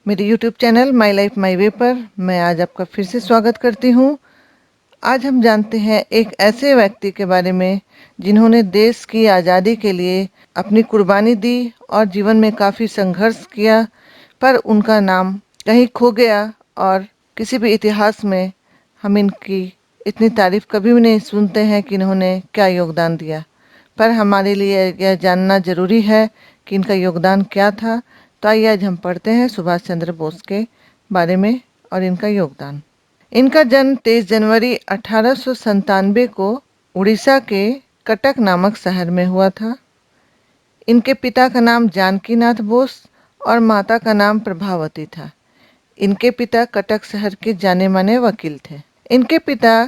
मेरे YouTube channel my life my way पर मैं आज आपका फिर से स्वागत करती हूँ। आज हम जानते हैं एक ऐसे व्यक्ति के बारे में जिन्होंने देश की आज़ादी के लिए अपनी कुर्बानी दी और जीवन में काफ़ी संघर्ष किया, पर उनका नाम कहीं खो गया और किसी भी इतिहास में हम इनकी इतनी तारीफ कभी भी नहीं सुनते हैं कि इन्होंने क्या योगदान दिया। पर हमारे लिए यह जानना जरूरी है कि इनका योगदान क्या था। तो आइए आज हम पढ़ते हैं सुभाष चंद्र बोस के बारे में और इनका योगदान। इनका जन्म 23 जनवरी 1897 को उड़ीसा के कटक नामक शहर में हुआ था। इनके पिता का नाम जानकीनाथ बोस और माता का नाम प्रभावती था। इनके पिता कटक शहर के जाने माने वकील थे। इनके पिता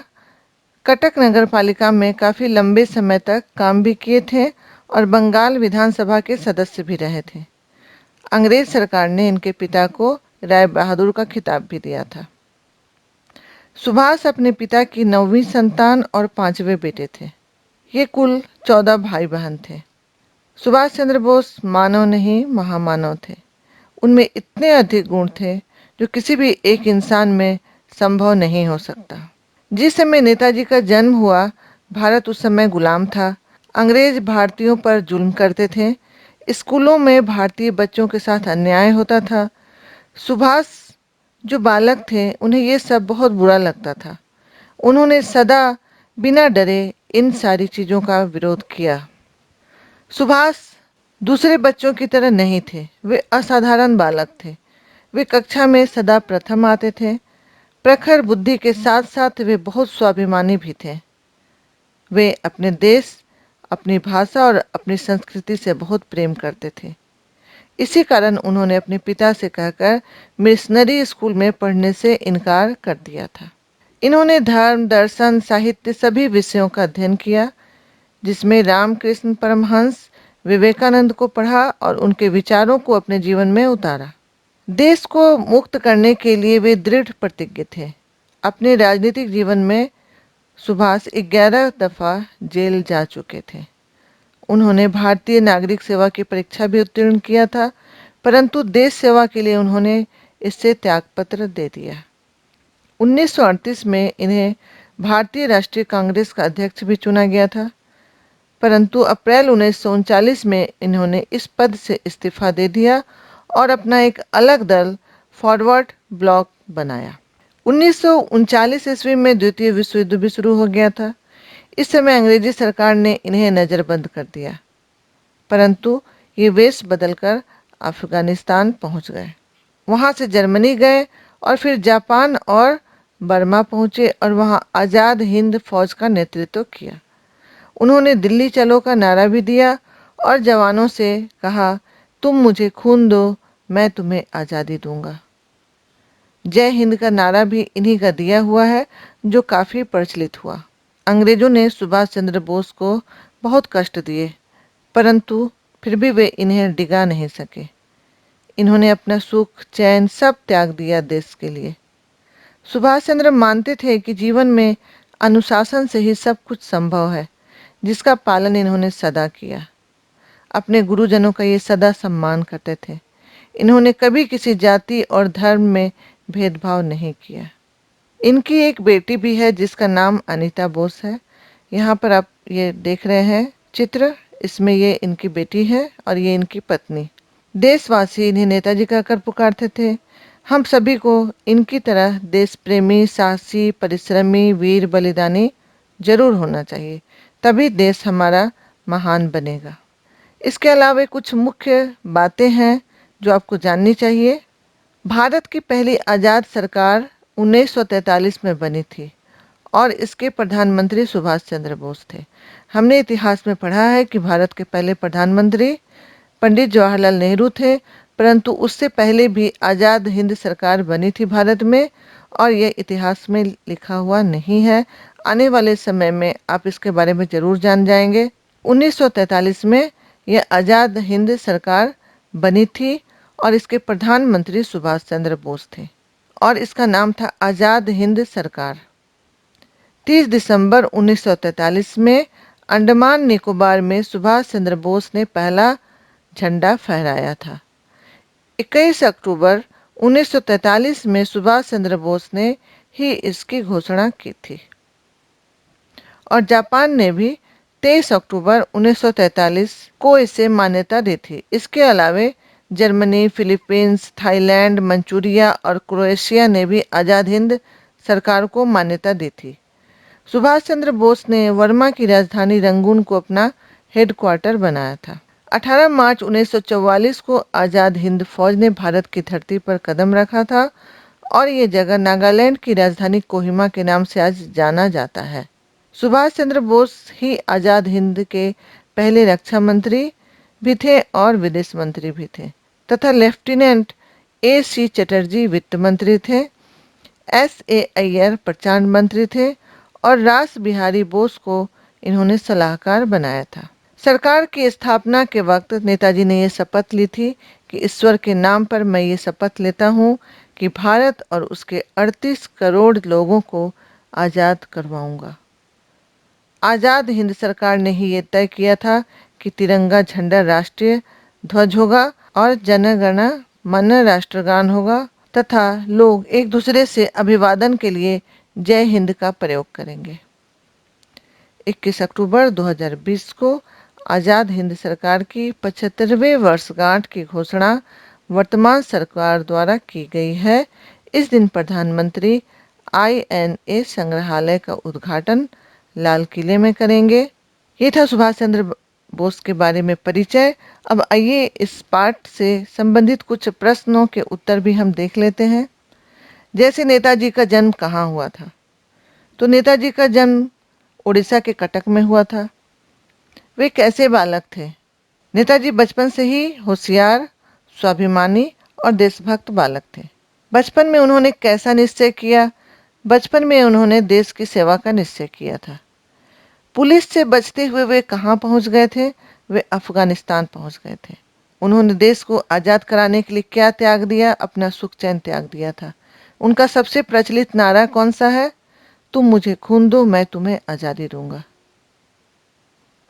कटक नगर पालिका में काफ़ी लंबे समय तक काम भी किए थे और बंगाल विधानसभा के सदस्य भी रहे थे। अंग्रेज सरकार ने इनके पिता को राय बहादुर का खिताब भी दिया था। सुभाष अपने पिता की 9वीं संतान और 5वें बेटे थे। ये कुल 14 भाई बहन थे। सुभाष चंद्र बोस मानव नहीं महामानव थे। उनमें इतने अधिक गुण थे जो किसी भी एक इंसान में संभव नहीं हो सकता। जिस समय नेताजी का जन्म हुआ, भारत उस समय गुलाम था। अंग्रेज भारतीयों पर जुल्म करते थे। स्कूलों में भारतीय बच्चों के साथ अन्याय होता था। सुभाष जो बालक थे, उन्हें ये सब बहुत बुरा लगता था। उन्होंने सदा बिना डरे इन सारी चीज़ों का विरोध किया। सुभाष दूसरे बच्चों की तरह नहीं थे। वे असाधारण बालक थे। वे कक्षा में सदा प्रथम आते थे। प्रखर बुद्धि के साथ साथ वे बहुत स्वाभिमानी भी थे। वे अपने देश, अपनी भाषा और अपनी संस्कृति से बहुत प्रेम करते थे। इसी कारण उन्होंने अपने पिता से कहकर मिशनरी स्कूल में पढ़ने से इनकार कर दिया था। इन्होंने धर्म, दर्शन, साहित्य सभी विषयों का अध्ययन किया, जिसमें रामकृष्ण परमहंस, विवेकानंद को पढ़ा और उनके विचारों को अपने जीवन में उतारा। देश को मुक्त करने के लिए वे दृढ़ प्रतिज्ञ थे। अपने राजनीतिक जीवन में सुभाष 11 दफा जेल जा चुके थे। उन्होंने भारतीय नागरिक सेवा की परीक्षा भी उत्तीर्ण किया था, परंतु देश सेवा के लिए उन्होंने इससे त्यागपत्र दे दिया। 1938 में इन्हें भारतीय राष्ट्रीय कांग्रेस का अध्यक्ष भी चुना गया था, परंतु अप्रैल 1939 में इन्होंने इस पद से इस्तीफा दे दिया और अपना एक अलग दल फॉरवर्ड ब्लॉक बनाया। 1939 ईस्वी में द्वितीय विश्व युद्ध भी शुरू हो गया था। इस समय अंग्रेजी सरकार ने इन्हें नज़रबंद कर दिया, परंतु ये वेश बदलकर अफगानिस्तान पहुंच गए। वहां से जर्मनी गए और फिर जापान और बर्मा पहुंचे और वहां आज़ाद हिंद फौज का नेतृत्व किया। उन्होंने दिल्ली चलो का नारा भी दिया और जवानों से कहा, तुम मुझे खून दो, मैं तुम्हें आज़ादी दूंगा। जय हिंद का नारा भी इन्हीं का दिया हुआ है, जो काफ़ी प्रचलित हुआ। अंग्रेजों ने सुभाष चंद्र बोस को बहुत कष्ट दिए, परंतु फिर भी वे इन्हें डिगा नहीं सके। इन्होंने अपना सुख, चैन सब त्याग दिया देश के लिए। सुभाष चंद्र मानते थे कि जीवन में अनुशासन से ही सब कुछ संभव है, जिसका पालन इन्होंने सदा किया। अपने गुरुजनों का ये सदा सम्मान करते थे। इन्होंने कभी किसी जाति और धर्म में भेदभाव नहीं किया। इनकी एक बेटी भी है जिसका नाम अनीता बोस है। यहाँ पर आप ये देख रहे हैं चित्र, इसमें ये इनकी बेटी है और ये इनकी पत्नी। देशवासी इन्हें नेताजी कहकर पुकारते थे। हम सभी को इनकी तरह देश प्रेमी, साहसी, परिश्रमी, वीर, बलिदानी जरूर होना चाहिए, तभी देश हमारा महान बनेगा। इसके अलावा कुछ मुख्य बातें हैं जो आपको जाननी चाहिए। भारत की पहली आज़ाद सरकार 1943 में बनी थी और इसके प्रधानमंत्री सुभाष चंद्र बोस थे। हमने इतिहास में पढ़ा है कि भारत के पहले प्रधानमंत्री पंडित जवाहरलाल नेहरू थे, परंतु उससे पहले भी आज़ाद हिंद सरकार बनी थी भारत में और यह इतिहास में लिखा हुआ नहीं है। आने वाले समय में आप इसके बारे में ज़रूर जान जाएंगे। 1943 में यह आज़ाद हिंद सरकार बनी थी और इसके प्रधानमंत्री सुभाष चंद्र बोस थे और इसका नाम था आज़ाद हिंद सरकार। 30 दिसंबर 1943 में अंडमान निकोबार में सुभाष चंद्र बोस ने पहला झंडा फहराया था। 21 अक्टूबर 1943 में सुभाष चंद्र बोस ने ही इसकी घोषणा की थी और जापान ने भी 23 अक्टूबर 1943 को इसे मान्यता दी थी। इसके अलावे जर्मनी, फिलीपींस, थाईलैंड, मंचूरिया और क्रोएशिया ने भी आज़ाद हिंद सरकार को मान्यता दी थी। सुभाष चंद्र बोस ने वर्मा की राजधानी रंगून को अपना हेडक्वार्टर बनाया था। 18 मार्च 1944 को आज़ाद हिंद फौज ने भारत की धरती पर कदम रखा था और ये जगह नागालैंड की राजधानी कोहिमा के नाम से आज जाना जाता है। सुभाष चंद्र बोस ही आज़ाद हिंद के पहले रक्षा मंत्री भी थे और विदेश मंत्री भी थे तथा लेफ्टिनेंट A.C. चटर्जी वित्त मंत्री थे, S.A. अय्यर प्रचार मंत्री थे और रास बिहारी बोस को इन्होंने सलाहकार बनाया था। सरकार की स्थापना के वक्त नेताजी ने यह शपथ ली थी कि ईश्वर के नाम पर मैं ये शपथ लेता हूँ कि भारत और उसके 38 करोड़ लोगों को आज़ाद करवाऊंगा। आज़ाद हिंद सरकार ने ही ये तय किया था कि तिरंगा झंडा राष्ट्रीय ध्वज होगा और जनगण मन राष्ट्रगान होगा तथा लोग एक दूसरे से अभिवादन के लिए जय हिंद का प्रयोग करेंगे। 21 अक्टूबर 2020 को आज़ाद हिंद सरकार की 75वें वर्षगांठ की घोषणा वर्तमान सरकार द्वारा की गई है। इस दिन प्रधानमंत्री INA संग्रहालय का उद्घाटन लाल किले में करेंगे। ये था सुभाष चंद्र बोस के बारे में परिचय। अब आइए इस पाठ से संबंधित कुछ प्रश्नों के उत्तर भी हम देख लेते हैं। जैसे नेताजी का जन्म कहाँ हुआ था? तो नेताजी का जन्म उड़ीसा के कटक में हुआ था। वे कैसे बालक थे? नेताजी बचपन से ही होशियार, स्वाभिमानी और देशभक्त बालक थे। बचपन में उन्होंने कैसा निश्चय किया? बचपन में उन्होंने देश की सेवा का निश्चय किया था। पुलिस से बचते हुए वे कहाँ पहुंच गए थे? वे अफगानिस्तान पहुंच गए थे। उन्होंने देश को आज़ाद कराने के लिए क्या त्याग दिया? अपना सुख चैन त्याग दिया था। उनका सबसे प्रचलित नारा कौन सा है? तुम मुझे खून दो, मैं तुम्हें आज़ादी दूंगा।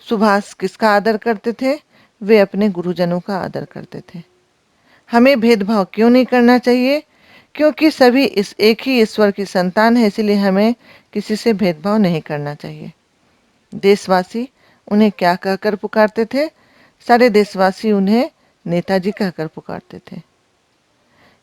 सुभाष किसका आदर करते थे? वे अपने गुरुजनों का आदर करते थे। हमें भेदभाव क्यों नहीं करना चाहिए? क्योंकि सभी इस एक ही ईश्वर की संतान है, इसलिए हमें किसी से भेदभाव नहीं करना चाहिए। देशवासी उन्हें क्या कहकर पुकारते थे? सारे देशवासी उन्हें नेताजी कहकर पुकारते थे।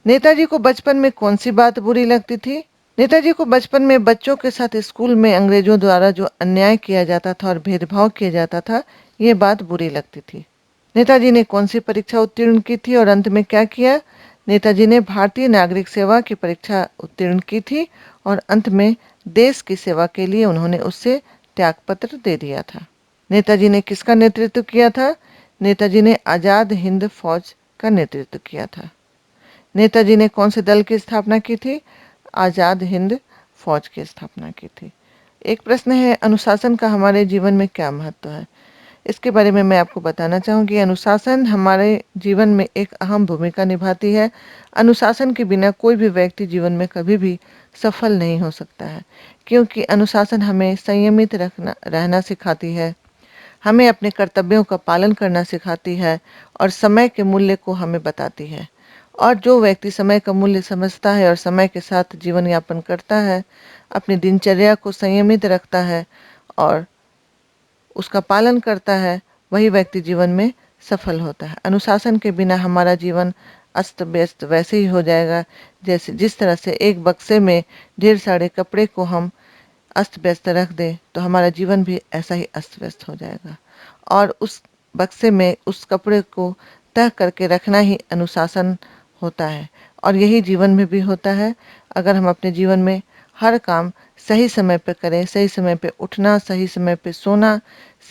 नेताजी को बचपन में कौन सी बात बुरी लगती थी? नेताजी को बचपन में बच्चों के साथ स्कूल में अंग्रेजों द्वारा जो अन्याय किया जाता था और भेदभाव किया जाता था, ये बात बुरी लगती थी। नेताजी ने कौन सी परीक्षा उत्तीर्ण की थी और अंत में क्या किया? नेताजी ने भारतीय नागरिक सेवा की परीक्षा उत्तीर्ण की थी और अंत में देश की सेवा के लिए उन्होंने उससे त्यागपत्र दे दिया था। नेताजी ने किसका नेतृत्व किया था? नेताजी ने आज़ाद हिंद फौज का नेतृत्व किया था। नेताजी ने कौन से दल की स्थापना की थी? आज़ाद हिंद फौज की स्थापना की थी। एक प्रश्न है, अनुशासन का हमारे जीवन में क्या महत्व है? इसके बारे में मैं आपको बताना चाहूँगी। अनुशासन हमारे जीवन में एक अहम भूमिका निभाती है। अनुशासन के बिना कोई भी व्यक्ति जीवन में कभी भी सफल नहीं हो सकता है, क्योंकि अनुशासन हमें संयमित रहना सिखाती है, हमें अपने कर्तव्यों का पालन करना सिखाती है और समय के मूल्य को हमें बताती है। और जो व्यक्ति समय का मूल्य समझता है और समय के साथ जीवन यापन करता है, अपनी दिनचर्या को संयमित रखता है और उसका पालन करता है, वही व्यक्ति जीवन में सफल होता है। अनुशासन के बिना हमारा जीवन अस्त व्यस्त वैसे ही हो जाएगा जैसे जिस तरह से एक बक्से में ढेर सारे कपड़े को हम अस्त व्यस्त रख दें, तो हमारा जीवन भी ऐसा ही अस्त व्यस्त हो जाएगा। और उस बक्से में उस कपड़े को तह करके रखना ही अनुशासन होता है और यही जीवन में भी होता है। अगर हम अपने जीवन में हर काम सही समय पर करें, सही समय पे उठना, सही समय पे सोना,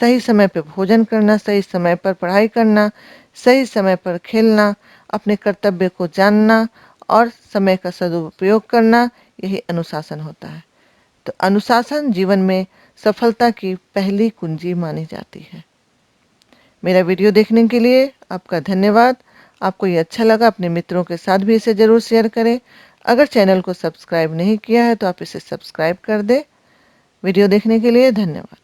सही समय पे भोजन करना, सही समय पर पढ़ाई करना, सही समय पर खेलना, अपने कर्तव्य को जानना और समय का सदुपयोग करना, यही अनुशासन होता है। तो अनुशासन जीवन में सफलता की पहली कुंजी मानी जाती है। मेरा वीडियो देखने के लिए आपका धन्यवाद। आपको ये अच्छा लगा, अपने मित्रों के साथ भी इसे ज़रूर शेयर करें। अगर चैनल को सब्सक्राइब नहीं किया है तो आप इसे सब्सक्राइब कर दें। वीडियो देखने के लिए धन्यवाद।